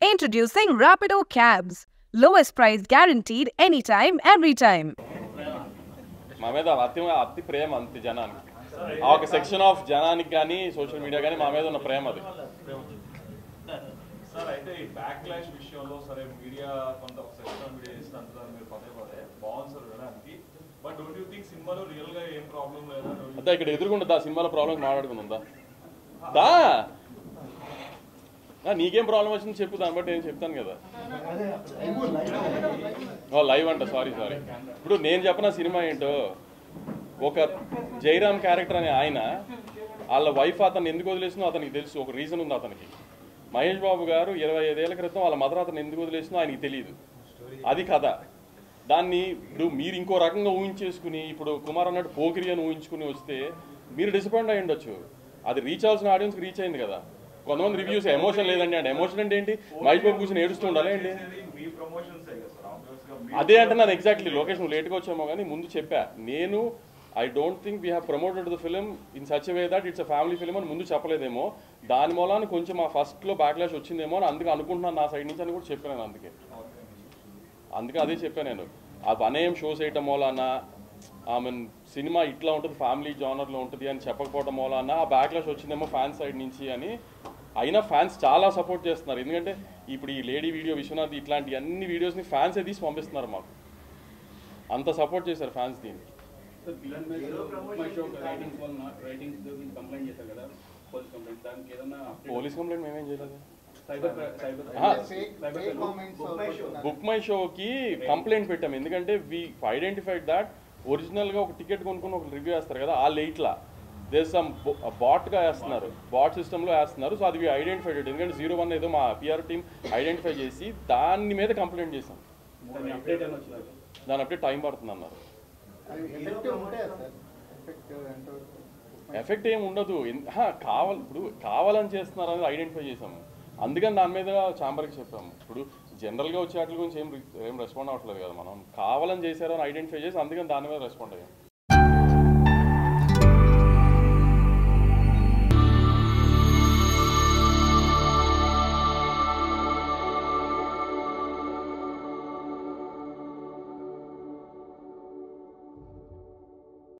Introducing Rapido Cabs. Lowest price guaranteed anytime, every time. మా మీద అతి ప్రేమ అంతే జనానికి ఆ ఒక సెక్షన్ ఆఫ్ జనానికి కానీ సోషల్ మీడియా కానీ మా మీద ఉన్న ప్రేమ అది సార్ అయితే ఈ బ్యాక్లాష్ విషయంలో సరే మీడియా కొంత సెక్షన్ మీడియా చేస్తున్నారు మీరు పదే బాగుంది సార్ వినడానికి బట్ డోంట్ యూ థింక్ సినిమాలో రియల్ గా ఏం ప్రాబ్లం లేదా అదే ఇక్కడ ఎదురుకుంటుందా సినిమాలో ప్రాబ్లం మాట్లాడుకుందా దా నీకేం ప్రాబ్లం వచ్చింది చెప్పు దాన్ని బట్టి నేను చెప్తాను కదా లైవ్ అంట సారీ ఇప్పుడు నేను చెప్పిన సినిమా ఏంటో ఒక జయరామ్ క్యారెక్టర్ అనే ఆయన వాళ్ళ వైఫ్ అతను ఎందుకు వదిలేసినో అతనికి తెలుసు ఒక రీజన్ ఉంది అతనికి మహేష్ బాబు గారు 25 ఏళ్ల క్రితం వాళ్ళ మదర్ అతను ఎందుకు వదిలేసినో ఆయనకి తెలియదు అది కథ దాన్ని ఇప్పుడు మీరు ఇంకో రకంగా ఊహించేసుకుని ఇప్పుడు కుమార్ అన్నట్టు పోకిరి అని ఊహించుకుని వస్తే మీరు డిసప్పాయింట్ అయ్యి ఉండొచ్చు అది రీచ్ అవ్వాల్సిన ఆడియన్స్కి రీచ్ అయింది కదా కొంతమంది రివ్యూస్ ఎమోషన్ లేదండి అంటే ఎమోషన్ అంటే ఏంటి మహేష్ బాబు కూర్చొని ఏడుస్తూ ఉండాలి ఏంటి అదే అంటే నాకు ఎగ్జాక్ట్లీ లొకేషన్ లేట్గా వచ్చామో కానీ ముందు చెప్పా నేను I don't think we have promoted the film in such way that it's a family film అని ముందు చెప్పలేదేమో దాని మూలాన్ని కొంచెం ఆ ఫస్ట్లో బ్యాక్లాష్ వచ్చిందేమో అని అందుకే అనుకుంటున్నాను నా సైడ్ నుంచి అని కూడా చెప్పాను అందుకే అదే చెప్పాను నేను ఆ అనేం షోస్ వేయటం మూలాన మీన్ సినిమా ఇట్లా ఉంటుంది ఫ్యామిలీ జానర్లో ఉంటుంది అని చెప్పకపోవడం మూలాన ఆ బ్యాక్లాష్ వచ్చిందేమో ఫ్యాన్స్ సైడ్ నుంచి అని అయినా ఫ్యాన్స్ చాలా సపోర్ట్ చేస్తున్నారు ఎందుకంటే ఇప్పుడు ఈ లేడీ వీడియో విశ్వనాథ్ ఇట్లాంటి అన్ని వీడియోస్ని ఫ్యాన్సే తీసి పంపిస్తున్నారు మాకు అంత సపోర్ట్ చేశారు ఫ్యాన్స్ దీనికి పోలీస్ కంప్లైంట్ మేమేం చేయలేదు బుక్ మై షోకి కంప్లైంట్ పెట్టాము ఎందుకంటే వీ ఐడెంటిఫైడ్ దాట్ ఒరిజినల్గా ఒక టికెట్ కొనుక్కుని ఒక రివ్యూ వేస్తారు కదా ఆ లేట్లా దేర్ సమ్ బాట్గా వేస్తున్నారు బాట్ సిస్టంలో వేస్తున్నారు సో అది వీ ఐడెంటిఫైడ్ ఎందుకంటే 01 ఏదో మా పిఆర్ టీమ్ ఐడెంటిఫై చేసి దాని మీద కంప్లైంట్ చేసాం దాని అప్డేట్ టైం పడుతుంది అన్నారు ఎఫెక్ట్ ఏమి ఉండదు ఇప్పుడు కావాలని చేస్తున్నారు అనేది ఐడెంటిఫై చేసాము అందుకని దాని మీద ఛాంబర్కి చెప్పాము ఇప్పుడు జనరల్గా వచ్చే వాటి గురించి ఏం రెస్పాండ్ అవ్వట్లేదు కదా మనం కావాలని చేశారని ఐడెంటిఫై చేసి అందుకని దాని మీద రెస్పాండ్ అయ్యాం